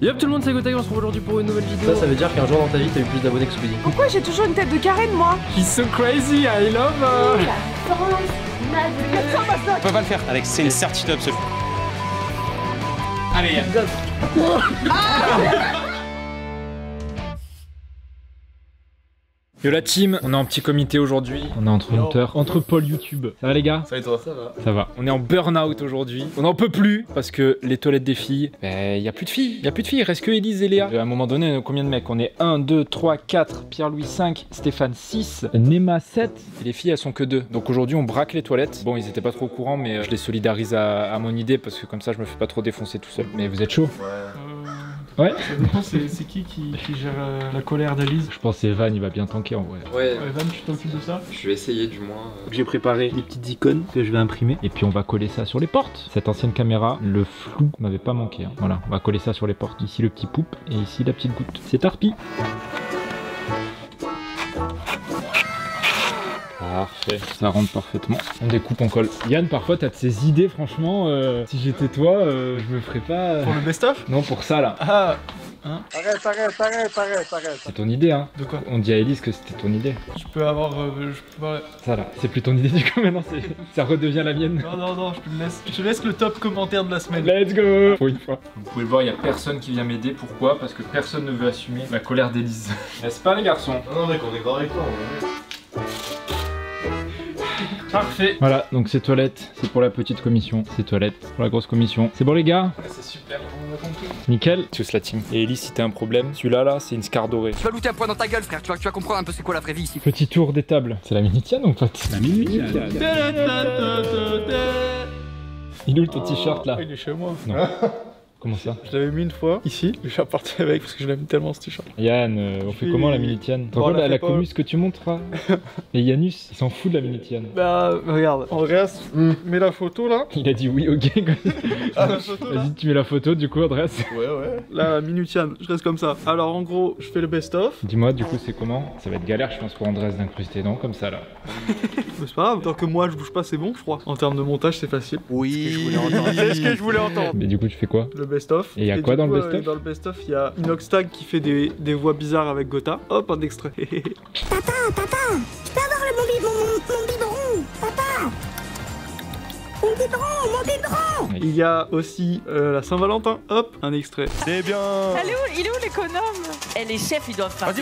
Yop tout le monde, c'est Gotaï, on se retrouve aujourd'hui pour une nouvelle vidéo. Ça veut dire qu'un jour dans ta vie t'as eu plus d'abonnés que Squeezie. Pourquoi j'ai toujours une tête de Karen moi? He's so crazy, I love her. On peut pas le faire, Alex, c'est une certitude absolue. Allez, Yo la team, on est en petit comité aujourd'hui. On est entre pôle YouTube. Ça va les gars? Ça et toi? Ça va. Ça va. On est en burn-out aujourd'hui. On n'en peut plus parce que les toilettes des filles, y a plus de filles. Y a plus de filles, il reste que Elise et Léa. À un moment donné, combien de mecs? On est 1, 2, 3, 4, Pierre-Louis 5, Stéphane 6, Nema 7. Et les filles elles sont que 2. Donc aujourd'hui on braque les toilettes. Bon ils étaient pas trop au courant mais je les solidarise à mon idée parce que comme ça je me fais pas trop défoncer tout seul. Mais vous êtes chaud? Ouais. Ça dépend, c'est qui gère la colère d'Alice. Je pense que Evan il va bien tanker en vrai. Ouais. Evan, tu t'occupes de ça? Je vais essayer du moins. J'ai préparé des petites icônes que je vais imprimer et puis on va coller ça sur les portes. Cette ancienne caméra, le flou m'avait pas manqué. Hein. Voilà, on va coller ça sur les portes. Ici le petit poupe et ici la petite goutte. C'est Harpy. Parfait, ça rentre parfaitement. On découpe, on colle. Yann, parfois t'as de ces idées, franchement. Si j'étais toi, je me ferais pas. Pour le best-of? Non, pour ça là. Ah hein? Arrête. C'est ton idée, hein. De quoi? On dit à Elise que c'était ton idée. Je peux avoir. Ça là, c'est plus ton idée du coup maintenant, ça redevient la mienne. Non, je te laisse le top commentaire de la semaine. Let's go! Pour une fois. Vous pouvez le voir, il n'y a personne qui vient m'aider. Pourquoi? Parce que personne ne veut assumer la colère d'Elise. N'est-ce pas les garçons? Non mec, on est d'accord avec toi. Parfait. Voilà, donc ces toilettes, c'est pour la petite commission. Ces toilettes pour la grosse commission. C'est bon les gars? Ouais, c'est super, on a compris. Nickel. Tous la team. Et Ellie, si t'as un problème, celui-là là, c'est une scar dorée. Tu vas looter un point dans ta gueule frère, tu vas comprendre un peu c'est quoi la vraie vie ici. Petit tour des tables. C'est la mini-tienne ou pas? La mini-tienne. Il est où ton t-shirt là? Il est chez moi. Non. Comment ça? Je l'avais mis une fois ici, je suis reparti avec parce que je l'aime tellement ce t-shirt. Yann, on fait comment la mini-tienne? T'en vois la commus que tu montres là? Et Yannus, il s'en fout de la mini-tienne. Bah regarde, Andreas, mets la photo là. Il a dit oui, ok. Ah, la photo là. Vas-y, tu mets la photo du coup, Andreas. Ouais. Là, la minutienne, je reste comme ça. Alors en gros, je fais le best-of. Dis-moi, du coup, c'est comment? Ça va être galère, je pense, pour Andreas d'incruster, non? Comme ça là. Mais c'est pas grave, tant que moi je bouge pas, c'est bon, je crois. En termes de montage, c'est facile. Oui. C'est ce que je voulais entendre. Mais du coup, tu fais quoi? Le best-of. Et il y a quoi dans le best-of? Dans le best-of, il y a Inoxtag qui fait des voix bizarres avec Gotha. Hop, un extrait. Papa, je peux avoir mon biberon, papa. Mon biberon. Il y a aussi la Saint-Valentin. Hop, un extrait. c'est bien. Il est où l'économe? Et les chefs, ils doivent faire Vas-y.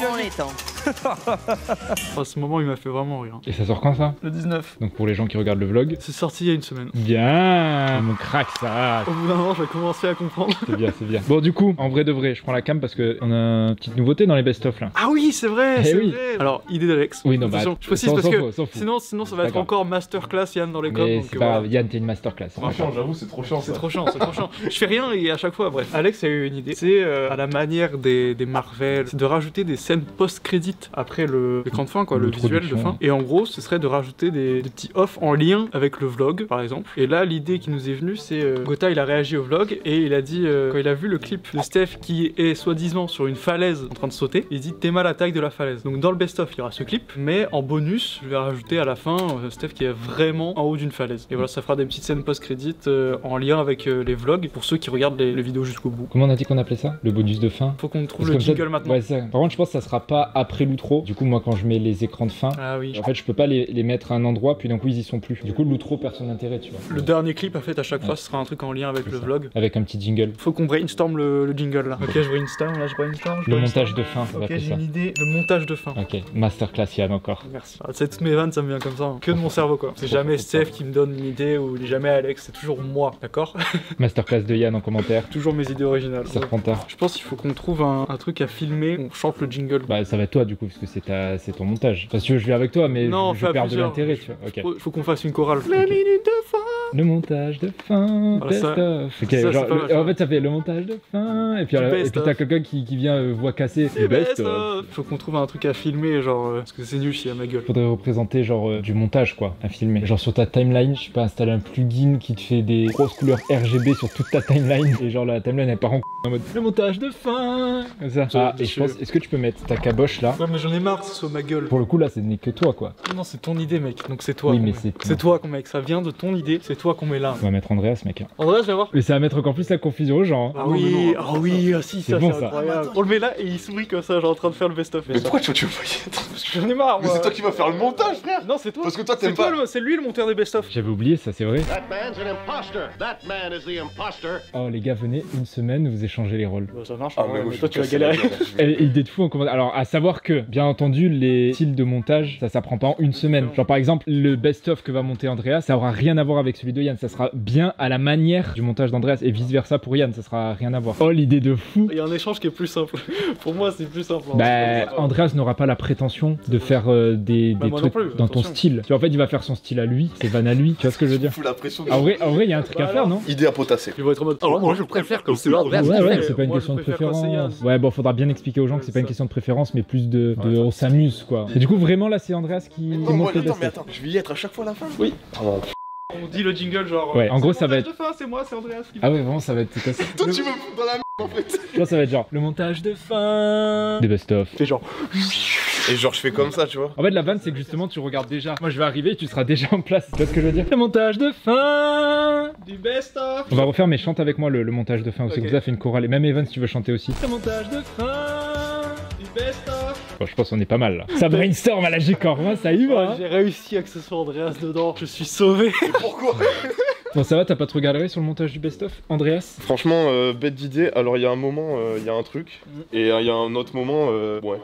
en les temps. À ce moment, il m'a fait vraiment rire. Et ça sort quand ça? Le 19. Donc pour les gens qui regardent le vlog. C'est sorti il y a une semaine. Bien, mon crack ça. Au bout d'un moment, j'ai commencé à comprendre. C'est bien, c'est bien. Bon du coup, en vrai de vrai, je prends la cam parce que on a une petite nouveauté dans les best-of là. Ah oui, c'est vrai, Eh c'est oui. vrai. Alors, idée d'Alex. Oui, non, bah, attention, je précise s'en parce que fout, s'en fout. sinon ça va être D'accord. encore masterclass Yann dans les coms. Mais donc, c'est pas voilà. grave, Yann, t'es une masterclass. Franchement, j'avoue, c'est trop chiant C'est ça. trop chiant, c'est trop chiant. Je fais rien et à chaque fois, bref. Alex a eu une idée. C'est à la manière des Marvel, c'est de rajouter des scènes post-crédit après l'écran de fin, quoi, le visuel de fin. Et en gros, ce serait de rajouter des petits off en lien avec le vlog, par exemple. Et là, l'idée qui nous est venue, c'est Gotha, il a réagi au vlog et il a dit, quand il a vu le clip de Steph qui est soi-disant sur une falaise en train de sauter, il dit t'es mal à la taille de la falaise. Donc dans le best-of, il y aura ce clip, mais en bonus, je vais rajouter à la fin Steph qui est vraiment en haut d'une falaise. Et voilà, ça fera des petites scènes post-crédit en lien avec les vlogs pour ceux qui regardent les vidéos jusqu'au bout. Comment on a dit qu'on appelait ça? Le bonus de fin? Faut qu'on trouve Parce le que comme jingle ça- maintenant. Ouais, ça. Par contre, je pense que ça sera pas après l'outro. Du coup, moi, quand je mets les écrans de fin, Ah oui. en fait, je peux pas les mettre à un endroit, puis d'un coup, ils y sont plus. Du coup, l'outro perd son intérêt, tu vois. Le dernier clip, à fait, à chaque fois, Ouais. ce sera un truc en lien avec C'est le ça. vlog. Avec un petit jingle. Faut qu'on brainstorm le jingle là. Ok, je brainstorm, là je brainstorm. Le montage de fin, on va Ok, appeler j'ai ça. une idée. Le montage de fin. Ok, masterclass Yann encore. Merci. Ah, c'est toutes mes vannes, ça me vient comme ça. Hein. Que de mon cerveau quoi. C'est jamais Steph qui me donne une idée ou jamais Alex, c'est toujours moi, d'accord? Masterclass de Yann en commentaire. Toujours mes idées originales. Serpentard. Je pense qu'il faut qu'on trouve un truc à filmer, on chante le jingle. Bah, ça va être toi du coup, parce que c'est ton montage. Parce que je vais avec toi, mais Non, je fais à perds de plusieurs. l'intérêt, tu vois. Ok. Faut qu'on fasse une chorale. La minute de fin. Le montage de fin, Voilà, ça- best-of. Ok, ça, genre, c'est pas mal, en fait, ça fait le montage de fin, et puis, Du et best puis of. t'as quelqu'un qui vient voix cassée. Le best-of. Faut qu'on trouve un truc à filmer, genre, parce que c'est nul s'il y a ma gueule. Faudrait représenter genre du montage quoi, à filmer. Genre sur ta timeline, je sais pas, installer un plugin qui te fait des grosses couleurs RGB sur toute ta timeline, et genre la timeline elle part en mode le montage de fin, comme ça. Ah, et je pense, est-ce que tu peux mettre ta caboche là? Ouais, mais j'en ai marre que ce soit ma gueule. Pour le coup là, ce n'est que toi quoi. Non, c'est ton idée, mec. Donc c'est toi. Oui, qu'on mais met. c'est- C'est toi, mec. Ça vient de ton idée. C'est toi qu'on met là. On va mettre Andreas, mec. Andreas, viens voir. Mais ça va mettre encore plus la confusion aux gens. Hein. Ah oui, si, C'est ça bon, c'est ça. incroyable. On le met là et il sourit comme ça, genre en train de faire le best-of. Mais pourquoi tu veux pas y être? Parce que j'en ai marre, Mais moi. c'est toi qui vas faire le montage, frère. Non, c'est toi. Parce que toi C'est t'aimes pas. c'est lui le monteur des best-of. J'avais oublié ça, c'est vrai. That man's an imposter. That man is the imposter. Oh les gars, venez une semaine, vous échangez les rôles. Bah, ça marche, Ah, ouais, mais moi, mais je toi suis tu vas cassé galérer. la gueule. Et idée de fou en commentaire. Alors à savoir que, bien entendu, les styles de montage, ça s'apprend pas en une semaine. Genre par exemple, le best-of que va monter Andreas, ça aura rien à voir avec celui de Yann. Ça sera bien à la manière du montage d'Andreas et vice versa pour Yann, ça sera rien à voir. Oh l'idée de fou. Il y a un échange qui est plus simple. Pour moi, c'est plus simple. Bah, Andreas n'aura pas la prétention de faire des Bah, moi trucs non plus, dans ton attention. style. Tu vois, en fait, il va faire son style à lui, ses vannes à lui. Tu vois ce que je veux dire? Fous la pression. En vrai, il y a un truc à faire, non? Idée à potasser. Ils vont être en mode. Alors moi je préfère comme cela. Ouais, c'est pas une Moi, question je de préfère quand c'est préférence. Yann. Ouais, bon, faudra bien expliquer aux gens que c'est pas une question de préférence, mais plus de on s'amuse quoi. Et du coup, vraiment là, c'est Andreas qui Non, monte le attends, mais best-of. attends, je vais y être à chaque fois à la fin. Oui. Pardon. On dit le jingle genre. Ouais, en gros, c'est ça va montage être. de fin, c'est moi, c'est Andreas qui. Ah ouais, vraiment, ça va être tout à fait. Toi, tu me fous dans la merde en fait. Je pense que ça va être genre le montage de fin des best-of. Fait genre. Et genre, je fais comme ça, tu vois. En fait, la vanne, c'est que justement, tu regardes déjà. Moi, je vais arriver et tu seras déjà en place. Tu vois ce que je veux dire? Le montage de fin Du best-of. On va refaire, mais chante avec moi le montage de fin aussi. Ok. Comme ça, fait une chorale. Et même Evan, si tu veux chanter aussi. Le montage de fin. Du best-of. Bon, je pense qu'on est pas mal là. Ça brainstorm à la G-Corps, hein, ça y va. Hein. J'ai réussi à que ce soit Andreas dedans. Je suis sauvé. Pourquoi? Bon, ça va, t'as pas trop galéré sur le montage du best-of, Andreas? Franchement, bête d'idée. Alors, il y a un moment, il y a un truc. Et il y a un autre moment, ouais.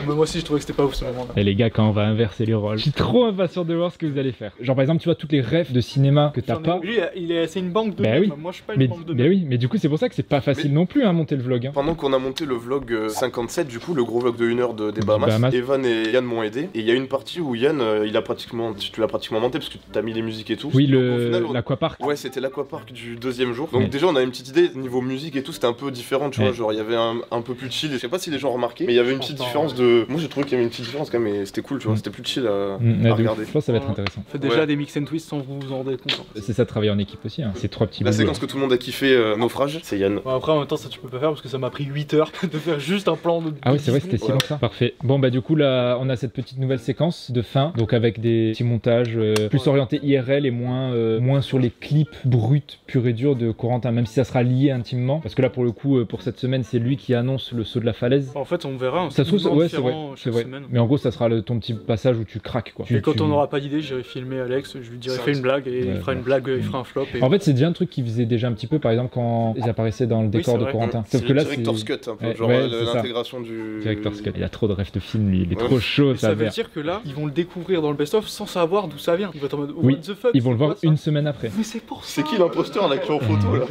Mais moi aussi, je trouvais que c'était pas ouf ce moment-là. Et les gars, quand on va inverser les rôles, je suis trop impatient de voir ce que vous allez faire. Genre par exemple, tu vois toutes les refs de cinéma que t'as pas. Lui, c'est une banque de Bah mèmes. oui. Moi, je suis pas une Mais, banque de mais mèmes. oui, mais du coup, c'est pour ça que c'est pas facile non plus à monter le vlog. Hein. Pendant qu'on a monté le vlog 57, du coup, le gros vlog de 1 heure des Bahamas, Bahamas. Evan et Yann m'ont aidé. Et il y a une partie où Yann, tu l'as pratiquement monté parce que t'as mis les musiques et tout. Oui, Donc, au final, l'aquapark. Ouais, c'était l'aquapark du deuxième jour. Donc Ouais. déjà, on a une petite idée niveau musique et tout, c'était un peu différent, tu Ouais. vois. Genre, il y avait un peu plus chill. Je sais pas si les gens ont remarqué, mais il y avait une petite différence de. Moi, j'ai trouvé qu'il y avait une petite différence quand même, mais c'était cool, tu vois. C'était plus chill à regarder. Je pense que ça va être intéressant. Faites déjà Ouais. des mix and twist sans vous en rendre compte. C'est ça de travailler en équipe aussi, hein. C'est trois petits La boulots. séquence que tout le monde a kiffé, Naufrage, c'est Yann. Bon, après, en même temps, ça tu peux pas faire parce que ça m'a pris 8 heures de faire juste un plan de. Ah oui, c'est vrai, c'était si Ouais. long que ça. Parfait. Bon, bah du coup, là, on a cette petite nouvelle séquence de fin, donc avec des petits montages plus orientés IRL et moins sur les clips bruts, purs et durs de Corentin, même si ça sera lié intimement. Parce que là, pour le coup, pour cette semaine, c'est lui qui annonce le saut de la falaise. En fait, on verra. Ça se trouve, ouais, c'est vrai. différent C'est chaque vrai. semaine. Mais en gros, ça sera ton petit passage où tu craques, quoi. Et quand on n'aura pas d'idée, j'irai filmer Alex, je lui dirai fais une blague et il fera une blague, il fera un flop. Et... En fait, c'est déjà un truc qu'il faisait déjà un petit peu, par exemple, quand ils apparaissaient dans le décor c'est de vrai. Corentin. C'est Sauf que le là, director's cut, un peu. Ouais, Genre ouais, c'est ça. l'intégration du. Director's cut. Il a trop de rêves de film, lui. Il est Ouais. trop chaud, Et ça ça veut va. dire que là, ils vont le découvrir dans le best-of sans savoir d'où ça vient. Ils vont être en mode Oui, what the fuck. Ils vont le c'est voir quoi, ça une semaine après. Mais c'est pour ça. C'est qui l'imposteur là qui est en photo là?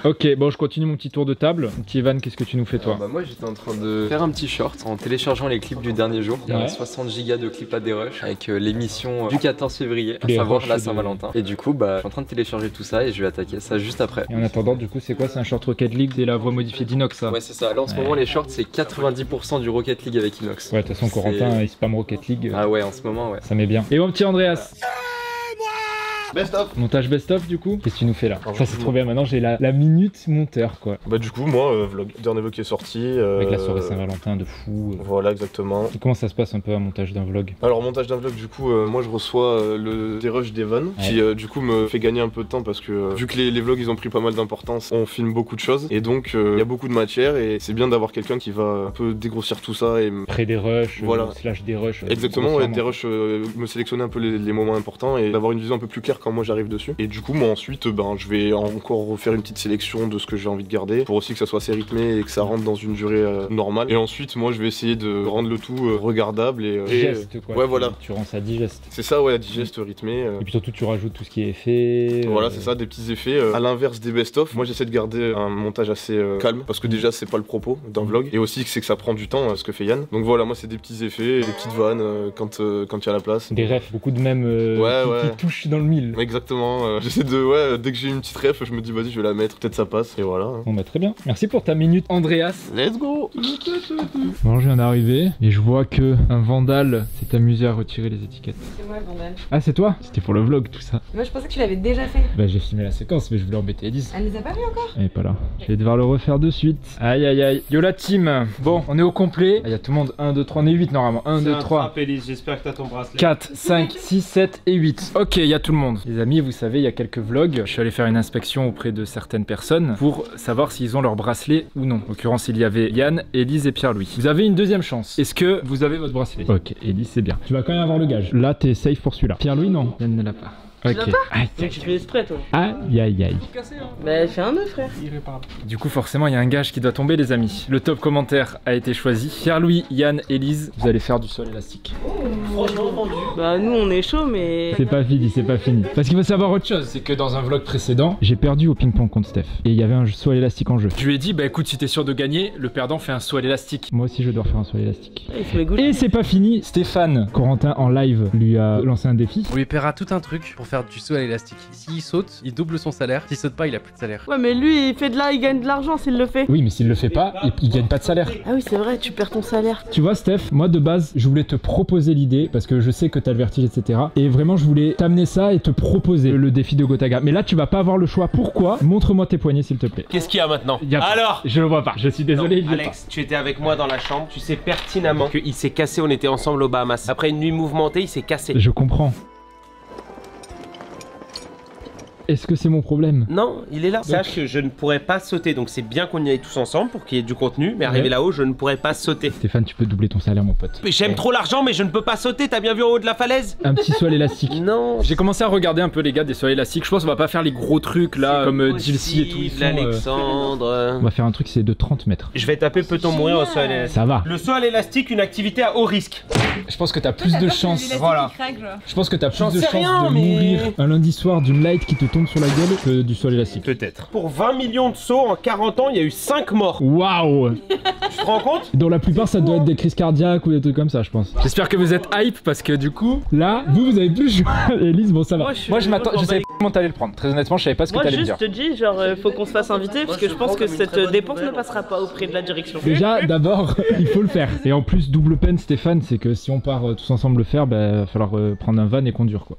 Ok, bon, je continue mon petit tour de table. Petit Evan, qu'est-ce que tu nous fais, toi? Moi j'étais en train de faire un petit short en téléchargeant les clips du dernier jour. Il y a Ouais. 60 gigas de clips à des rushs avec l'émission du 14 février, à Les savoir rushs la de- Saint-Valentin. Et du coup, je suis en train de télécharger tout ça et je vais attaquer ça juste après. Et en attendant, du coup, c'est quoi? C'est un short Rocket League? C'est la voix modifiée d'Inox, ça? Ouais, c'est ça. Là en ce moment, les shorts c'est 90% du Rocket League avec Inox. Ouais, de toute façon, Corentin, il spam Rocket League. Ah ouais, en ce moment, ouais. Ça met bien. Et mon petit Andreas? Best of. Montage best-of, du coup? Qu'est-ce que tu nous fais là? Ça, c'est trop bien. Maintenant, j'ai la minute monteur, quoi. Bah du coup moi vlog dernier vlog qui est sorti Avec la soirée Saint-Valentin de fou. Voilà exactement. Et comment ça se passe un peu un montage d'un vlog? Alors montage d'un vlog du coup moi je reçois des rushs d'Evan qui du coup me fait gagner un peu de temps parce que vu que les vlogs ils ont pris pas mal d'importance, on filme beaucoup de choses et donc il y a beaucoup de matière et c'est bien d'avoir quelqu'un qui va un peu dégrossir tout ça et Près des rushs, Voilà. slash des rushs. exactement ouais, grossièrement. des rushs me sélectionner un peu les moments importants et d'avoir une vision un peu plus claire quand moi j'arrive dessus. Et du coup moi ensuite je vais encore refaire une petite sélection de ce que j'ai envie de garder pour aussi que ça soit assez rythmé et que ça rentre dans une durée normale. Et ensuite moi je vais essayer de rendre le tout regardable et Digeste, quoi. ouais voilà. Tu rends ça digeste. C'est ça ouais, digeste, rythmé. Et puis surtout, tu rajoutes tout ce qui est effet. Voilà, c'est ça, des petits effets. À l'inverse des best-of, moi j'essaie de garder un montage assez calme parce que déjà c'est pas le propos d'un vlog et aussi c'est que ça prend du temps ce que fait Yann. Donc voilà, moi c'est des petits effets, des petites vannes quand il y a la place. Des refs, beaucoup de mèmes qui touchent dans le mille. Exactement, j'essaie de dès que j'ai une petite ref, je me dis vas-y je vais la mettre, peut-être ça passe et voilà. Bon bah très bien. Merci pour ta minute, Andreas. Let's go. Bon, je viens d'arriver et je vois que un vandale s'est amusé à retirer les étiquettes. C'est moi le vandale. Ah, c'est toi? C'était pour le vlog tout ça. Moi je pensais que tu l'avais déjà fait. Bah j'ai filmé la séquence mais je voulais embêter Elise. Elle les a pas mis encore? Elle est pas là. Je vais devoir le refaire de suite. Aïe aïe aïe. Yo la team. Bon, on est au complet. Il y a tout le monde. 1, 2, 3, on est 8 normalement. 1, 2, 3, Elise, j'espère que t'as ton bracelet. 4, 5, 6, 7 et 8. Ok, il y a tout le monde. comprendre. Les amis, vous savez, il y a quelques vlogs, je suis allé faire une inspection auprès de certaines personnes pour savoir s'ils ont leur bracelet ou non. En l'occurrence, il y avait Yann, Élise et Pierre-Louis. Vous avez une deuxième chance. Est-ce que vous avez votre bracelet? Ok, Élise, c'est bien. Tu vas quand même avoir le gage. Là, t'es safe pour celui-là. Pierre-Louis, non. Yann ne l'a pas. Ok. Aïe. Tu fais exprès, toi. Aïe aïe aïe. Bah, fais un nœud, frère. Du coup, forcément, il y a un gage qui doit tomber, les amis. Le top commentaire a été choisi. Pierre-Louis, Yann, Élise, vous allez faire du sol élastique. Franchement, vendu. Bah, nous, on est chaud, mais. C'est pas fini, c'est pas fini. Parce qu'il faut savoir autre chose, c'est que dans un vlog précédent, j'ai perdu au ping-pong contre Steph. Et il y avait un saut à l'élastique en jeu. Je lui ai dit, bah écoute, si t'es sûr de gagner, le perdant fait un saut à l'élastique. Moi aussi, je dois faire un saut à l'élastique. Et c'est pas fini. Stéphane, Corentin en live, lui a lancé un défi. On lui paiera tout un truc pour faire du saut à l'élastique. S'il saute, il double son salaire. S'il saute pas, il a plus de salaire. Ouais, mais lui, il fait de là, il gagne de l'argent s'il le fait. Oui, mais s'il le fait pas, il gagne pas de salaire. Ah oui, c'est vrai, tu perds ton salaire. Tu vois, Steph, moi de base, je voulais te proposer l'idée parce que je sais que t'as le vertige, etc. Et vraiment, je voulais t'amener ça et te proposer le défi de Gotaga. Mais là, tu vas pas avoir le choix. Pourquoi? Montre-moi tes poignets, s'il te plaît. Qu'est-ce qu'il y a maintenant? Alors, je le vois pas. Je suis désolé. Non, Alex, tu étais avec moi dans la chambre. Tu sais pertinemment qu'il s'est cassé. On était ensemble aux Bahamas. Après une nuit mouvementée, il s'est cassé. Je comprends. Est-ce que c'est mon problème? Non, il est là. Sache que je ne pourrais pas sauter, donc c'est bien qu'on y aille tous ensemble pour qu'il y ait du contenu, mais arrivé là-haut, je ne pourrais pas sauter. Stéphane, tu peux doubler ton salaire, mon pote. Mais j'aime trop l'argent, mais je ne peux pas sauter, t'as bien vu en haut de la falaise? Un petit saut à l'élastique. Non. J'ai commencé à regarder un peu les gars des sauts à l'élastique. Je pense qu'on va pas faire les gros trucs là, comme Dilcy et tout. Ils font, Alexandre. On va faire un truc, c'est de 30 mètres. Je vais taper peut-on mourir au saut à l'élastique. Ça va. Le saut à l'élastique, une activité à haut risque. Je pense que t'as plus de chances. Voilà. Je pense que t'as plus de chances de mourir un lundi soir d'une light qui te tombe sur la gueule que du saut à l'élastique. Peut-être. Pour 20 millions de sauts en 40 ans, il y a eu 5 morts. Waouh. Tu te rends compte? Dont la plupart ça doit être des crises cardiaques ou des trucs comme ça, je pense. J'espère que vous êtes hype parce que du coup, là, vous avez plus joué. Élise, bon ça va. Moi je m'attends, je savais pas comment t'allais le prendre. Très honnêtement, je savais pas ce que t'allais me dire. Moi juste te dis, genre, faut qu'on se fasse inviter parce que je pense que cette dépense ne passera pas auprès de la direction. Déjà, d'abord, il faut le faire. Et en plus, double peine, Stéphane, c'est que si on part tous ensemble le faire, bah va falloir prendre un van et conduire quoi.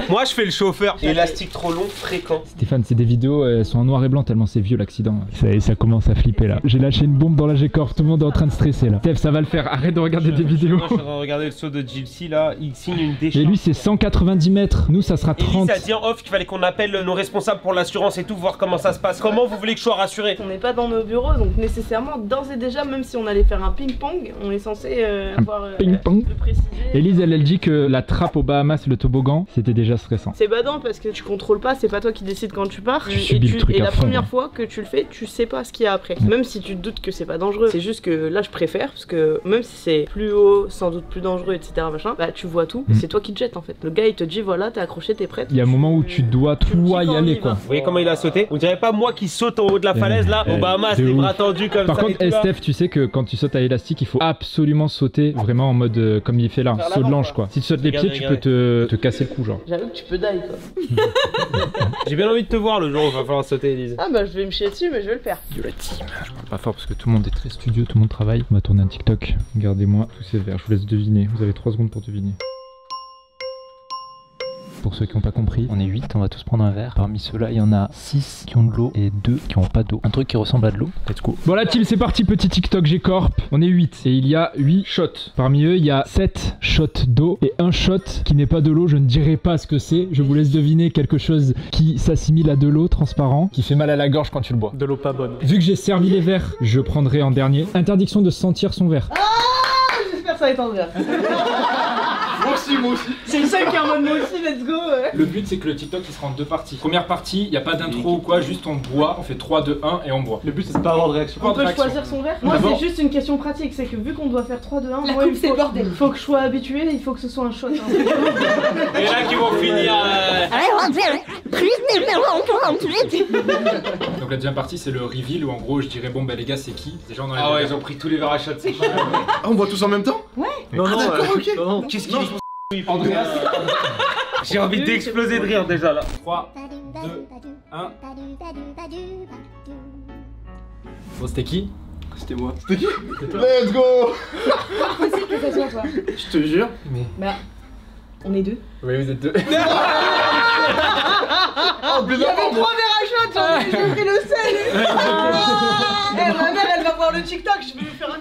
Moi je fais le chauffeur. Élastique trop long, fréquent. Stéphane, c'est des vidéos, elles sont en noir et blanc tellement c'est vieux l'accident. Ça commence à flipper là. J'ai lâché une bombe dans la G-Corp, tout le monde est en train de stresser là. Steph, ça va le faire, arrête de regarder des vidéos. Moi je vais regarder le saut de Dilcy là, il signe une décharge. Et lui c'est 190 mètres, nous ça sera 30. Elise a dit en off qu'il fallait qu'on appelle nos responsables pour l'assurance et tout, voir comment ça se passe. Comment vous voulez que je sois rassuré? On n'est pas dans nos bureaux, donc nécessairement, d'ores et déjà, même si on allait faire un ping-pong, on est censé avoir ping-pong. le préciser. Elise elle dit que la trappe aux Bahamas, le toboggan, c'était déjà stressant. C'est badant parce que tu contrôles pas, c'est pas toi qui décides quand tu pars. Et la première fois que tu le fais, tu sais pas ce qu'il y a après. Même si tu te doutes que c'est pas dangereux. C'est juste que là je préfère parce que même si c'est plus haut, sans doute plus dangereux, etc. machin, bah tu vois tout. C'est toi qui te jettes en fait. Le gars il te dit voilà, t'es accroché, t'es prête. Il y a un moment où tu dois toi y aller quoi. Vous voyez comment il a sauté? On dirait pas moi qui saute en haut de la falaise là, aux Bahamas, les bras tendus comme ça. Par contre, Steph, tu sais que quand tu sautes à élastique, il faut absolument sauter vraiment en mode comme il fait là, saut de l'ange quoi. Si tu sautes les pieds, tu peux te casser le cou genre. J'avoue que tu peux die quoi. J'ai bien envie de te voir le jour où il va falloir sauter, Elise. Ah bah je vais me chier dessus, mais je vais le faire. Yo la team. Je parle pas fort parce que tout le monde est très studieux, tout le monde travaille. On va tourner un TikTok. Regardez-moi tous ces verres. Je vous laisse deviner. Vous avez 3 secondes pour deviner. Pour ceux qui n'ont pas compris, on est 8, on va tous prendre un verre. Parmi ceux-là, il y en a 6 qui ont de l'eau et 2 qui n'ont pas d'eau. Un truc qui ressemble à de l'eau. Let's go. Bon la team, c'est parti, petit TikTok G-Corp. On est 8 et il y a 8 shots. Parmi eux, il y a 7 shots d'eau et un shot qui n'est pas de l'eau. Je ne dirai pas ce que c'est. Je vous laisse deviner quelque chose qui s'assimile à de l'eau, transparent, qui fait mal à la gorge quand tu le bois. De l'eau pas bonne. Vu que j'ai servi les verres, je prendrai en dernier. Interdiction de sentir son verre. Ah, j'espère que ça va être en verre. Moi aussi. C'est le seul qui est en mode moi aussi, let's go. Le but c'est que le TikTok il sera en 2 parties. Première partie, il n'y a pas d'intro ou quoi, juste on boit, on fait 3, 2, 1 et on boit. Le but c'est de pas avoir de réaction. On peut choisir son verre. Moi c'est juste une question pratique, c'est que vu qu'on doit faire 3, 2, 1, moi, il faut que je sois habitué et il faut que ce soit un shot. Hein. Et là qui vont finir. Donc la deuxième partie c'est le reveal où en gros je dirais bon bah les gars c'est qui? Déjà on Ah ouais, ils ont pris tous les verres à shot. Ah, on boit tous en même temps? Ouais. Non, d'accord, ok. Non. Qu'est-ce qu'il dit? Andreas. J'ai envie d'exploser de rire déjà là. 3, 2, 1. Bon c'était qui? C'était moi. C'était qui? Let's go. Possible que ça soit toi. Je te jure. Mais. Bah. On est 2. Oui vous êtes 2. Il y avait 3 verres à shot, j'en ai pris le sel. Ma mère elle va voir le TikTok, je vais lui faire un.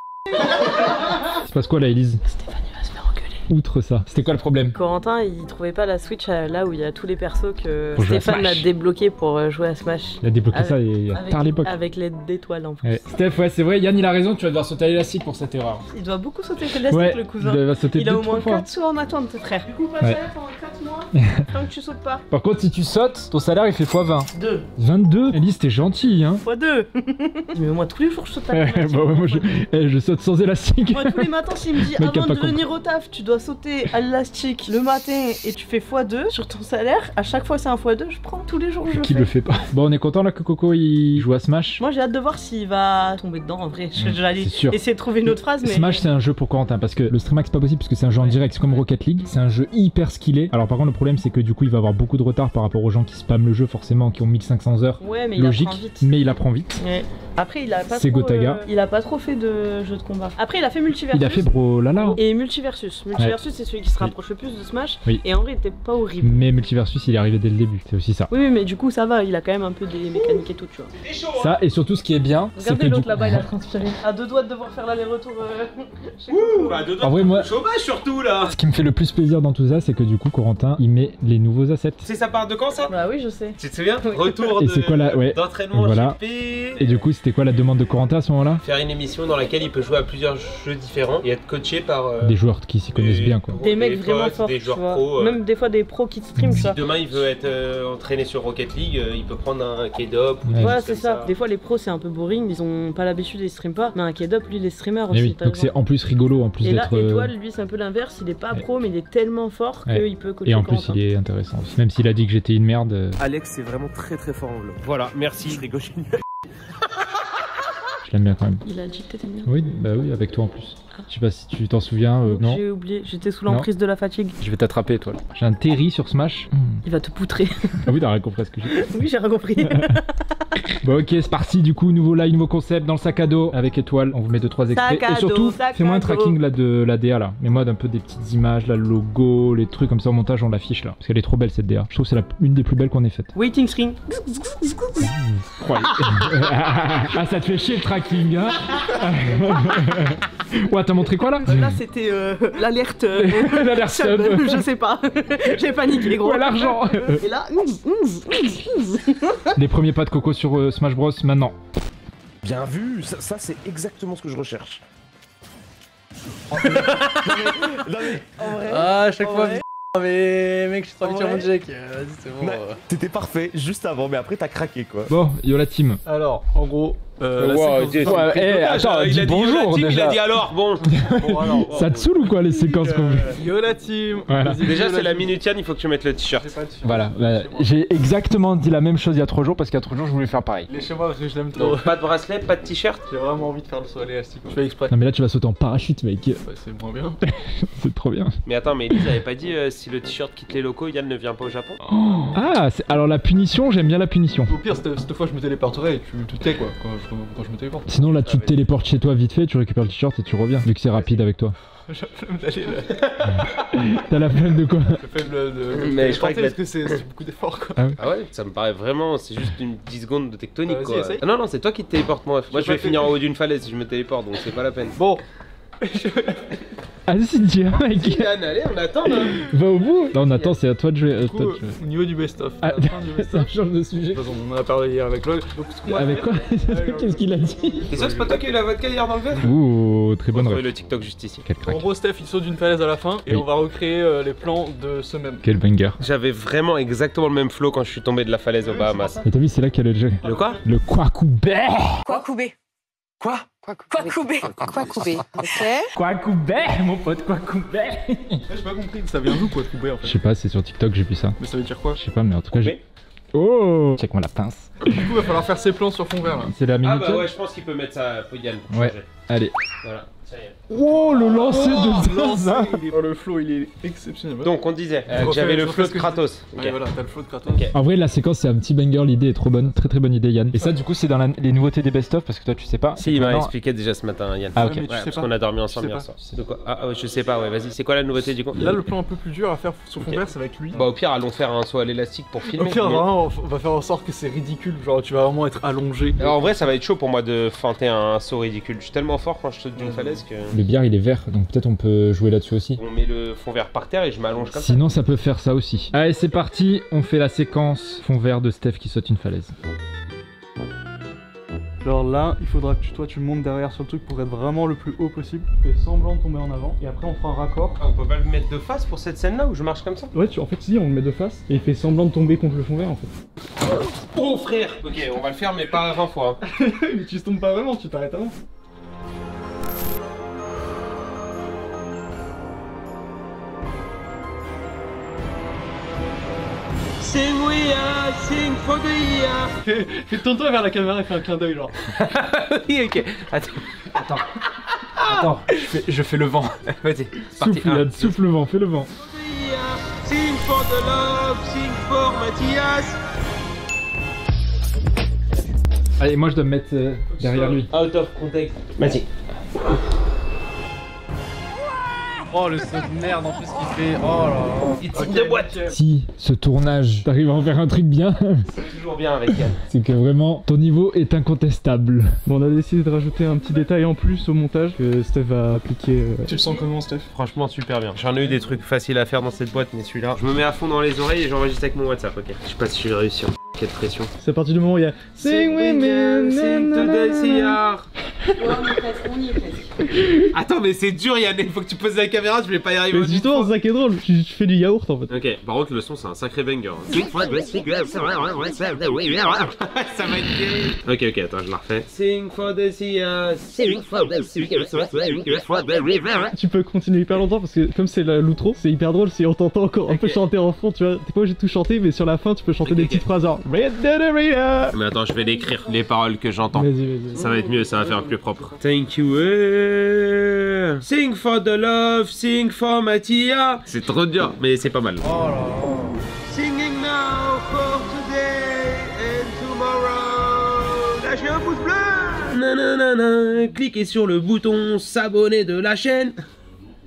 Il se passe quoi là Elise? Stéphane il va se faire engueuler. outre ça? C'était quoi le problème? Corentin, il trouvait pas la Switch là où il y a tous les persos que Pour jouer à Stéphane a Smash. débloqué pour jouer à Smash. Il a débloqué ça il y a tard l'époque. Avec l'aide d'étoiles en plus. Ouais. Steph, ouais, c'est vrai, Yann il a raison, tu vas devoir sauter à l'élastique pour cette erreur. Il doit beaucoup sauter sur l'élastique, Ouais, le cousin. il va sauter Il a deux, au moins trois fois. 4 sauts en attente, frère. Du coup, pas Ouais. salaire pendant 4 mois, tant que tu sautes pas. Par contre, si tu sautes, ton salaire il fait x20. 2. 22? Elise, t'es gentil, hein? x2. Mais moi, tous les jours, je saute à l'élastique. Bah ouais, moi je saute sans élastique. Moi, tous les matins, s'il me dit Mec a avant pas de venir au taf, tu dois sauter à l'élastique le matin et tu fais x2 sur ton salaire, à chaque fois c'est un x2, je prends tous les jours, je Qui le le fais. fait pas? Bon, on est content là que Coco il joue à Smash. Moi, j'ai hâte de voir s'il va tomber dedans en vrai. J'allais c'est sûr. essayer de trouver une autre phrase, mais. Smash c'est un jeu pour Corentin parce que le Streamax c'est pas possible parce que c'est un jeu en direct, c'est comme Rocket League, c'est un jeu hyper skillé. Alors par contre le problème c'est que du coup il va avoir beaucoup de retard par rapport aux gens qui spamment le jeu forcément, qui ont 1500 heures. Ouais, mais logique, il apprend vite. mais il apprend vite. Ouais. Après, il a pas C'est trop. Gotaga. Il a pas trop fait de jeux de combat. Après, il a fait Multiversus. Il a fait Brawlhalla. Et Multiversus. Multiversus, c'est celui qui se rapproche le plus de Smash. Oui. Et en vrai, il était pas horrible. Mais Multiversus il est arrivé dès le début, c'est aussi ça. Oui, mais du coup, ça va. Il a quand même un peu des mécaniques et tout, tu vois. Ça et surtout ce qui est bien, c'est que Regardez du l'autre coup... là-bas, il a transpiré. À 2 doigts de devoir faire l'aller-retour. En vrai moi, Chômage surtout là. ce qui me fait le plus plaisir dans tout ça c'est que du coup Corentin il met les nouveaux assets. Tu sais ça part de quand ça? Bah oui, je sais. Tu te souviens? Retour Et c'est quoi la... ouais. d'entraînement Voilà. GP. Et du coup c'était quoi la demande de Corentin à ce moment-là? Faire une émission dans laquelle il peut jouer à plusieurs jeux différents et être coaché par Des joueurs qui s'y connaissent bien quoi. Des mecs vraiment potes, forts, des tu joueurs vois. pro. Même des fois des pros qui te stream, tu Si vois. demain il veut être entraîné sur Rocket League, il peut prendre un K-Dop ou des Voilà, choses c'est comme ça. Des fois, les pros, c'est un peu boring, ils ont pas l'habitude, ils streament pas. Mais un K-Dop, lui, il est streamer Mais aussi. oui, t'as donc le c'est droit. en plus rigolo en plus Et là, d'être... Étoile, lui, c'est un peu l'inverse. Il est pas pro, mais il est tellement fort Ouais. qu'il peut coacher Et en plus Corentin. il est intéressant aussi. Même s'il a dit que j'étais une merde, Alex c'est vraiment très très fort en globe. Voilà, merci. Je rigole. je l'aime bien quand même. Il a dit que t'étais bien. Oui, bah oui, avec toi en plus. Je sais pas si tu t'en souviens, non? J'ai oublié, j'étais sous Non. l'emprise de la fatigue. Je vais t'attraper toi. J'ai un Terry sur Smash. Il va te poutrer. Ah oui, t'as rien compris à ce que j'ai. Oui, j'ai rien compris. Bon ok, c'est parti du coup, nouveau live, nouveau concept dans le sac à dos avec étoile. On vous met 2-3 extraits. Sac à Et surtout, dos, sac fais-moi à un dos. tracking là de la DA là. Mets-moi un peu des petites images, là, le logo, les trucs comme ça au montage, on l'affiche là. Parce qu'elle est trop belle cette DA. Je trouve que c'est une des plus belles qu'on ait faites. Waiting screen. Ah, ça te fait chier le tracking, hein? Ouais, t'as montré quoi là? Là, c'était l'alerte. L'alerte sub, sub. je sais pas. J'ai paniqué, gros. Ouais, l'argent. Et là. Les premiers pas de Coco sur Smash Bros maintenant. Bien vu, ça c'est exactement ce que je recherche. Ah, à chaque fois, mais mec, je suis trop habitué à mon jack. Vas-y, c'est bon. C'était parfait juste avant, mais après t'as craqué quoi. Bon, yo la team. Alors, en gros, la Wow, séquence- Attends, il dis a dit bonjour yo la team, il déjà. a dit alors, bon. Bon, alors, Ça te saoule ou quoi les séquences qu'on fait? Yo la team. Voilà. Vas-y, Déjà yo c'est la team. minute Yann, il faut que tu mettes le t-shirt. J'ai pas dessus. Voilà, bah, j'ai exactement dit la même chose il y a 3 jours parce qu'il y a 3 jours je voulais faire pareil. Il est chez moi parce que je l'aime trop. Donc pas de bracelet, pas de t-shirt. J'ai vraiment envie de faire le saut à l'élastique. Je fais exprès. Non mais là tu vas sauter en parachute mec, Ouais, c'est moins bien. c'est trop bien. Mais attends, mais Elise avait pas dit si le t-shirt quitte les locaux, Yann ne vient pas au Japon. Ah, alors la punition, j'aime bien la punition. Au pire, cette fois je me téléporterai et tu te tais quoi quand je me téléporte. Sinon là tu te téléportes chez toi vite fait, tu récupères le t-shirt et tu reviens, vu que c'est rapide avec toi. J'ai la flemme d'aller là. T'as la flemme de quoi? J'ai la flemme de Mais je crois téléporter que parce que c'est beaucoup d'efforts quoi. Ah ouais, ça me paraît vraiment, c'est juste une 10 secondes de tectonique Vas-y, quoi. essaye. Ah non, non, c'est toi qui te téléportes, moi. Moi je pas vais fait. finir en haut d'une falaise si je me téléporte, donc c'est pas la peine. Bon. Ah si, tiens mec. Yann, allez, on attend là. Va au bout. Non on attend, c'est à toi de jouer. Du coup, au niveau du best-of. Ah, à la fin du ça best-of. change de sujet. De toute façon, on en a parlé hier avec Log. Donc, ce qu'on va Avec faire- quoi? Qu'est-ce qu'il a dit? T'es sûr que c'est pas toi qui as eu la vodka hier dans le verre? Ouh, très On bonne va trouver ref. le TikTok juste ici. Quel En crack. gros, Steph il saute d'une falaise à la fin et Oui. on va recréer les plans de ce même. Quel banger. J'avais vraiment exactement le même flow quand je suis tombé de la falaise aux Bahamas. Et t'as vu, c'est là qu'elle a le jeu. Le quoi? Le Kwakubé. Kwakubé. Quoi? Kwakubé. Kwakubé. Ok. Kwakubé, mon pote Kwakubé. J'ai pas compris, ça vient d'où quoi de couper en Je fait? sais pas, c'est sur TikTok, j'ai vu ça. Mais ça veut dire quoi? Je sais pas, mais en tout cas, j'ai. Coupé. Oh! Check-moi la pince. Du coup, va falloir faire ses plans sur fond vert là. C'est la Ah minute. bah ouais, je pense qu'il peut mettre ça pour Yann. pour Ouais. changer. Allez. Voilà, ça y est. Oh, le lancer de Zaza. Oh, le flow il est exceptionnel. Donc on disait Je que refais- j'avais je le refais flow ce de que je Kratos. Ok. Ouais, voilà, t'as le flow de Kratos. Ok. En vrai, la séquence, c'est un petit banger. L'idée est trop bonne. Très très bonne idée, Yann. Et ça, du coup, c'est dans les nouveautés des best-of parce que toi, tu sais pas. Si, il m'a Maintenant- expliqué déjà ce matin, Yann. Ah, ok. Ouais, mais tu Ouais, sais parce pas. qu'on a dormi ensemble Tu sais hier pas. soir. De quoi? Ah ouais, je sais pas, ouais, vas-y. C'est quoi la nouveauté du coup? Là, le plan un peu plus dur à faire sur fond vert, c'est avec lui. Bah au pire, allons faire un saut à l'élastique pour Au filmer. pire, mais- vraiment, on va faire en sorte que c'est ridicule. Genre, tu vas vraiment être allongé. Alors, en vrai, ça va être chaud pour moi de feinter un saut ridicule. Je suis tellement tellement fort quand je saute d'une falaise que... Le billard il est vert, donc peut-être on peut jouer là-dessus aussi. On met le fond vert par terre et je m'allonge comme ça. Sinon ça peut faire ça aussi. Allez c'est parti, on fait la séquence fond vert de Steph qui saute une falaise. Alors là, il faudra que toi tu montes derrière sur le truc pour être vraiment le plus haut possible. Tu fais semblant de tomber en avant et après on fera un raccord. Ah, on peut pas le mettre de face pour cette scène là où je marche comme ça? Ouais, en fait si, on le met de face et il fait semblant de tomber contre le fond vert en fait. Oh frère! Ok, on va le faire mais pas 20 fois. Mais tu tombes pas vraiment, tu t'arrêtes avant. Sing we are, sing for the year. Fais tourne-toi vers la caméra et fais un clin d'œil genre. Oui, ok. Attends. Je fais le vent. Vas-y. Souffle, Yann, souffle le vent, fais le vent. Sing for the love, sing for Mathias. Allez, moi je dois me mettre derrière lui. Out of context. Vas-y. Oh le saut de merde en plus qu'il fait. Oh là là. Il tire de boîte. Si ce tournage t'arrives à en faire un truc bien, C'est toujours bien avec Yann. c'est que vraiment ton niveau est incontestable. Bon, on a décidé de rajouter un petit détail en plus au montage que Steph va appliquer. Tu le sens comment Steph? Franchement super bien. J'en ai eu des trucs faciles à faire dans cette boîte mais celui-là, je me mets à fond dans les oreilles et j'enregistre avec mon WhatsApp. Ok. Je sais pas si je vais réussir. Quelle pression. C'est à partir du moment où il y a Sing with me, sing to the CR. On y est presque. Attends mais c'est dur Yann, il faut que tu poses la caméra, je vais pas y arriver. Mais justement, c'est ça qui est drôle, tu fais du yaourt en fait. Ok, par contre le son c'est un sacré banger. Ça va être terrible. Ok, attends, je la refais. Sing for the sea, sing for the river. Tu peux continuer hyper longtemps parce que comme c'est l'outro, c'est hyper drôle si on t'entend encore un peu chanter en fond, tu vois. T'es pas obligé de tout chanter, mais sur la fin tu peux chanter des petites phrases genre Red Dead Redemption. Mais attends, je vais l'écrire, les paroles que j'entends. Vas-y. Ça va être mieux, ça va faire plus propre. Thank you. Sing for the love, sing for Mathias. C'est trop dur, mais c'est pas mal. Oh là là. Singing now for today and tomorrow. Lâchez un pouce bleu. Nanana, cliquez sur le bouton s'abonner de la chaîne.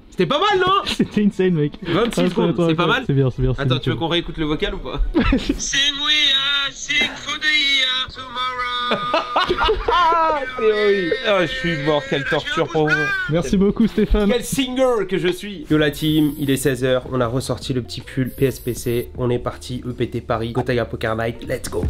C'était pas mal, non? C'était insane, mec. 26 secondes, c'est pas mal? C'est bien. Attends, tu veux qu'on réécoute le vocal ou pas? Sing we are, sing for the year tomorrow. Théorie. Oh, je suis mort, quelle torture pour vous. Merci beaucoup, Stéphane. Quel singer que je suis. Yo la team, il est 16h, on a ressorti le petit pull PSPC, on est parti EPT Paris, Gotaga Poker Night, let's go.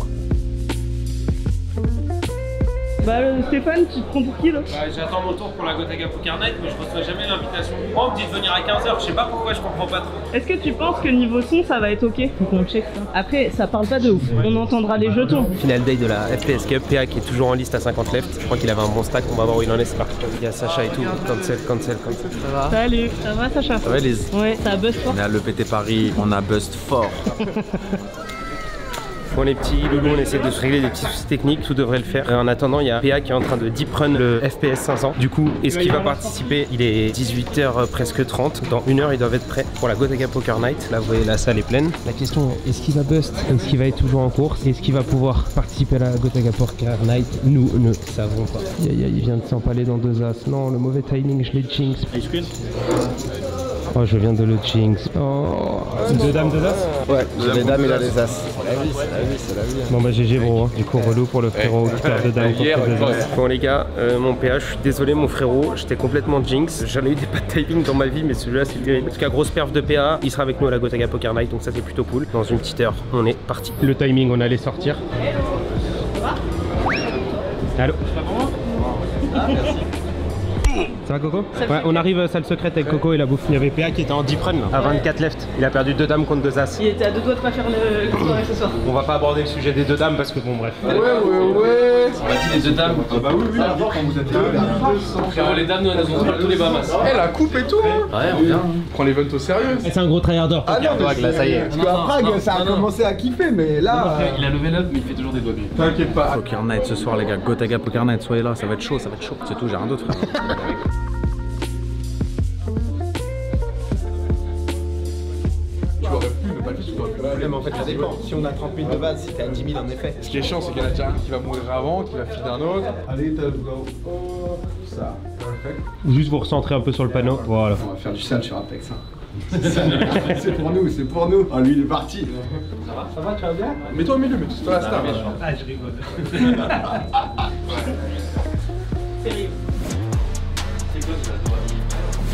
Bah Stéphane, tu te prends pour qui là? J'attends mon tour pour la Gotaga Poker Night, mais je reçois jamais l'invitation. Moi on me dit de venir à 15h, je sais pas pourquoi, je comprends pas trop. Est-ce que tu penses que niveau son ça va être ok? Faut qu'on check ça. Après ça parle pas de ouf, on entendra les jetons. Final day de la FPS Cup, PA qui est toujours en liste à 50 left. Je crois qu'il avait un bon stack, on va voir où il en est, c'est parti. Il y a Sacha et tout, cancel. Ça va? Salut, ça va Sacha? Ça va Lise? Ouais, ça buzz fort. On est à l'EPT Paris, on a buzz fort. Bon les petits loulous, on essaie de se régler des petits soucis techniques, tout devrait le faire. En attendant, il y a PA qui est en train de deep run le FPS 500. Du coup, est-ce qu'il va participer? Il est 18h presque 30. Dans 1 heure, ils doivent être prêts pour la Gotaga Poker Night. Là, vous voyez, la salle est pleine. La question est, est-ce qu'il va bust? Est-ce qu'il va être toujours en course? Est-ce qu'il va pouvoir participer à la Gotaga Poker Night? Nous ne savons pas. Il vient de s'empaler dans 2 as. Non, le mauvais timing, je l'ai jinx. Oh, je viens de le jinx. Oh. 2 dames, 2 as? Ouais, j'ai les dames et il a les as. C'est la vie. Bon bah GG bro, hein. Du coup relou pour le frérot qui perd 2 dames contre 2 as. Bon les gars, mon PH, je suis désolé mon frérot, j'étais complètement jinx. J'en ai eu des bad timing dans ma vie, mais celui-là c'est terrible. En tout cas, grosse perf de PA, il sera avec nous à la Gotaga Poker Night, donc ça c'est plutôt cool. Dans une petite heure, on est parti. Le timing, on allait sortir. Allô? Ah, merci. Ça va Coco? Ouais, on arrive salle secrète avec Coco et la bouffe. Il y avait PA qui était en deep run là, à 24 left. Il a perdu 2 dames contre 2 as. Il était à 2 doigts de pas faire le soirée ce soir. On va pas aborder le sujet des 2 dames parce que bon bref. Ouais. On a dit les 2 dames. Ah bah oui, quand vous êtes là. Frérot, les dames, nous, elles nous ont tous les Bahamas. Eh, la coupe et tout, hein. Ouais, on vient. Prends l'event au sérieux. C'est un gros tryharder. Ah non, mais là ça y est. Parce qu'à Prague, ça a commencé à kiffer, mais là. Il a levé up, mais il fait toujours des doigts de lui. T'inquiète pas. Poker Night ce soir, les gars. Gotaga Poker Night, soyez là, ça va être chaud, C'est tout, j'ai rien d'autre, frère. Mais en fait, ça dépend. Si on a 30 000 de base, c'était à 10 000 en effet. Ce qui est chiant, c'est qu'il y en a déjà un qui va mourir avant, qui va feed un autre. Allez, t'as le go. Ça. Perfect. Juste vous recentrer un peu sur le panneau. Voilà. On va faire du sale sur Apex. C'est pour nous. Ah, lui, il est parti. Ça va, tu vas bien? Mets-toi au milieu, mets-toi à la star. Ah, je rigole.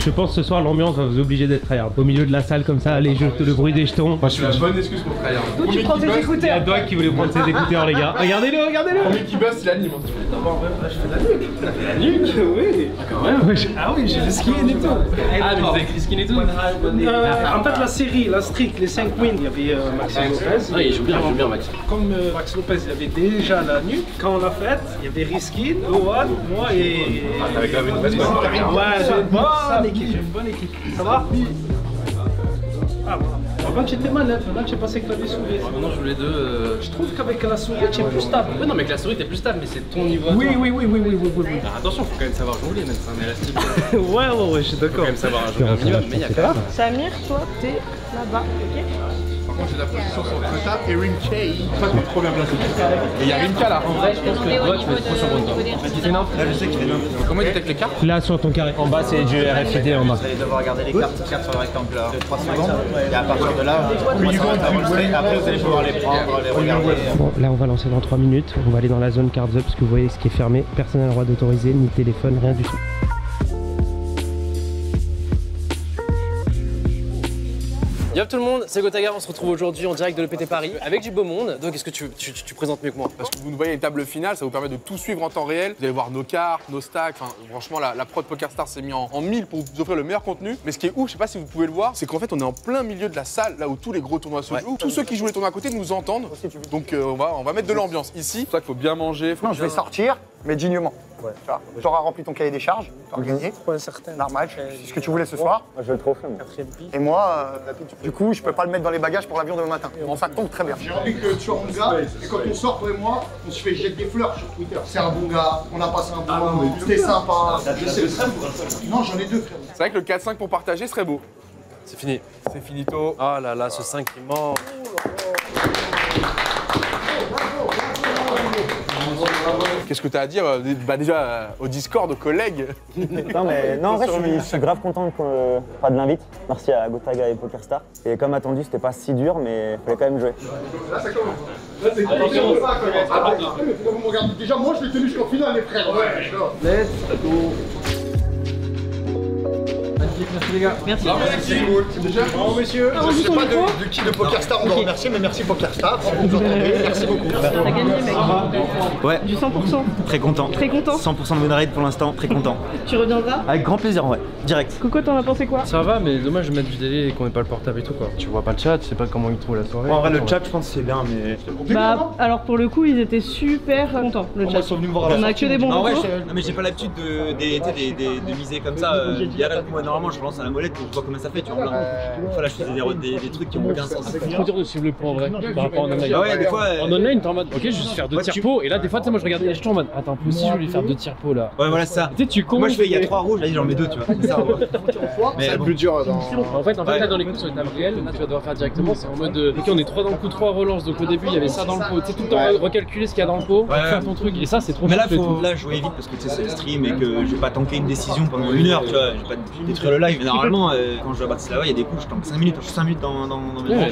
Je pense ce soir l'ambiance va vous obliger d'être tryhard. Au milieu de la salle comme ça, les jeux, le bruit des jetons. Moi, je suis la bonne excuse pour tryhard. D'où tu prends tes écouteurs? Il y a Doig qui voulait prendre ses écouteurs, les gars. Regardez-le, regardez-le. Le premier qui bosse, il anime. Je fais la nuque. T'as fait la nuque? Oui. Quand même. Ah oui, j'ai fait skin et tout. Ah, mais vous avez fait skin et tout? En fait, la série, la streak, les 5 wins, il y avait Maxime Lopez. Ah, il joue bien Max. Comme Max Lopez, il avait déjà la nuque. Quand on l'a faite, il y avait Riskin, Loan, moi et. Ah, t'avais quand même une bonne équipe. Ouais, j'ai une bonne équipe. J'ai une bonne équipe. Ça va? Ah, voilà. Avant tu étais malade, maintenant tu es passé avec la souris. Maintenant je joue les deux. Je trouve qu'avec la souris tu es plus stable. Ouais, non, mais avec la souris t'es plus stable, mais c'est ton niveau. Oui. Ah, attention, faut quand même savoir jouer, même c'est un élastique. Ouais, je suis d'accord. Faut quand même savoir jouer un minimum, mais il y a quand même. Samir, toi, t'es là-bas, ok? Par contre, j'ai la position sur Kota et Rimka. Pas trop bien placé. Et il y a Rimka là. En vrai, je pense que toi tu vas être trop sur Bonda. C'est énorme. Là, je sais qu'il est énorme. Comment il détecte les cartes? Là sur ton carré. En bas c'est du RFID en bas. Vous allez devoir regarder les cartes sur le rectangle là. 3 secondes. Et à partir de là, après vous allez pouvoir les prendre, les regarder. Bon, là on va lancer dans 3 minutes. On va aller dans la zone cards up parce que vous voyez ce qui est fermé. Personne n'a le droit d'autoriser, ni téléphone, rien du tout. Yo tout le monde, c'est Gotaga, on se retrouve aujourd'hui en direct de l'EPT Paris avec du beau monde. Donc est-ce que tu présentes mieux que moi? Parce que vous nous voyez les tables finales, ça vous permet de tout suivre en temps réel. Vous allez voir nos cartes, nos stacks, enfin franchement la prod PokerStars s'est mis en 1000 pour vous offrir le meilleur contenu. Mais ce qui est ouf, je sais pas si vous pouvez le voir, c'est qu'en fait on est en plein milieu de la salle, là où tous les gros tournois se jouent. Tous ceux qui jouent les tournois à côté nous entendent. Donc on va mettre de l'ambiance ici. C'est pour ça qu'il faut bien manger. Non, je vais sortir, mais dignement. Tu auras rempli ton cahier des charges, tu auras gagné. Normal, c'est ce que tu voulais ce soir. Je le trophée. Et moi, du coup, je peux pas le mettre dans les bagages pour l'avion demain matin. Bon, ça tombe très bien. J'ai envie que tu sois un bon gars, et quand on sort, toi et moi, on se fait jeter des fleurs sur Twitter. C'est un bon gars, on a passé un bon moment, c'était sympa. Non, j'en ai deux, frère. C'est vrai que le 4-5 pour partager serait beau. C'est fini. C'est finito. Oh là là, ce 5 qui manque. Qu'est-ce que tu as à dire déjà au Discord, aux collègues? Non, en vrai, je suis grave content de l'invite. Merci à Gotaga et PokerStars. Et comme attendu, c'était pas si dur, mais il fallait quand même jouer. Là, ça commence. Là, c'est attention, ça commence. Déjà, moi, je l'ai tenu jusqu'au final, les frères. Ouais, let's go. Merci les gars. Merci. Bon, messieurs, je sais pas de qui de PokerStars on doit remercier, mais merci PokerStars. Merci beaucoup. T'as gagné, mec. Ouais. Du 100%. Très content. Très content. 100% de win rate pour l'instant, très content. Tu reviendras? Avec grand plaisir, ouais. Direct. Coco, t'en as pensé quoi? Ça va, mais dommage de mettre du délai et qu'on ait pas le portable et tout quoi. Tu vois pas le chat, tu sais pas comment ils trouvent la soirée. En vrai, le chat, je pense que c'est bien, mais. Bah, alors pour le coup, ils étaient super contents, le chat. On a que des bons retours. Non, mais j'ai pas l'habitude de miser comme ça. Moi, normalement, je relance à la molette et je vois comment ça fait, tu vois. Voilà, je faisais des trucs qui ont aucun sens. C'est trop dur de suivre le point en vrai par rapport en online. Ah ouais, des fois. En online, t'es en mode, ok, je vais juste faire 2 tiers-pots. Et là, des fois, tu sais, moi je regardais les jetons en mode, attends, si je vais lui faire 2 tiers-pots là. Ouais, voilà, ça. Tu sais, tu comptes. Moi, je fais, il y a 3 rouges, j'en mets 2, tu vois. C'est ça, mais c'est le plus dur dans. En fait, là, dans les coups sur les tables réelles, là, tu vas devoir faire directement. C'est en mode, ok, on est 3 dans le coup, 3 relances. Donc au début, il y avait ça dans le pot. Tu sais, tout le temps recalculer ce qu'il y a dans le pot, faire ton truc. Et ça, c'est trop. Mais là, faut jouer vite parce que tu sais, c'est le stream et que je vais pas tanker une décision pendant 1 heure, tu vois. Je vais pas détruire le live. Mais normalement, quand je vais battre là-bas, il y a des coups, je tank 5 minutes. Je suis 5 minutes dans mes matchs.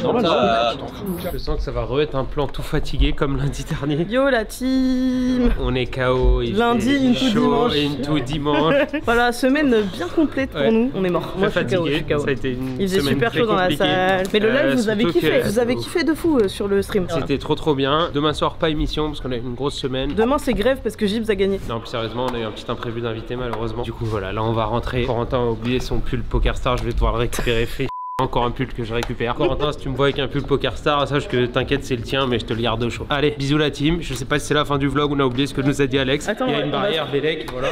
Je sens que ça va re-être un plan tout fatigué comme lundi dernier. Yo la team. On est KO. Lundi, into dimanche. Voilà, semaine bien complète pour nous. On est mort. Moi, je suis KO. Ça a été une Il faisait super chaud dans la salle. Mais le live, vous avez kiffé. Vous avez kiffé de fou sur le stream. C'était trop bien. Demain soir, pas émission parce qu'on a eu une grosse semaine. Demain, c'est grève parce que Gibbs a gagné. Non, plus sérieusement, on a eu un petit imprévu d'invité malheureusement. Du coup, voilà, là, on va rentrer. Corentin a oublié son pull PokerStars. Je vais devoir le récupérer. Encore un pull que je récupère. Corentin, si tu me vois avec un pull PokerStars, sache que t'inquiète, c'est le tien, mais je te le garde au chaud. Allez, bisous la team. Je sais pas si c'est la fin du vlog, on a oublié ce que nous a dit Alex. Attends, il y a une barrière d'Elec, voilà.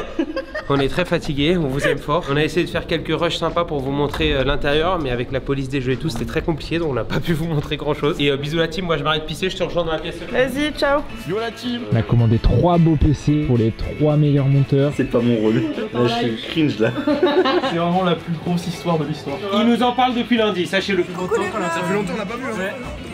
On est très fatigué, on vous aime fort. On a essayé de faire quelques rushs sympas pour vous montrer l'intérieur, mais avec la police des jeux et tout, c'était très compliqué, donc on n'a pas pu vous montrer grand chose. Et bisous la team, moi je m'arrête de pisser, je te rejoins dans la pièce. Vas-y, ciao. Yo la team. On a commandé 3 beaux PC pour les 3 meilleurs monteurs. C'est pas mon rôle. Là, je suis cringe là. C'est vraiment la plus grosse histoire de l'histoire. Il nous en parle depuis lundi, sachez-le. Ça fait longtemps qu'on l'a pas vu.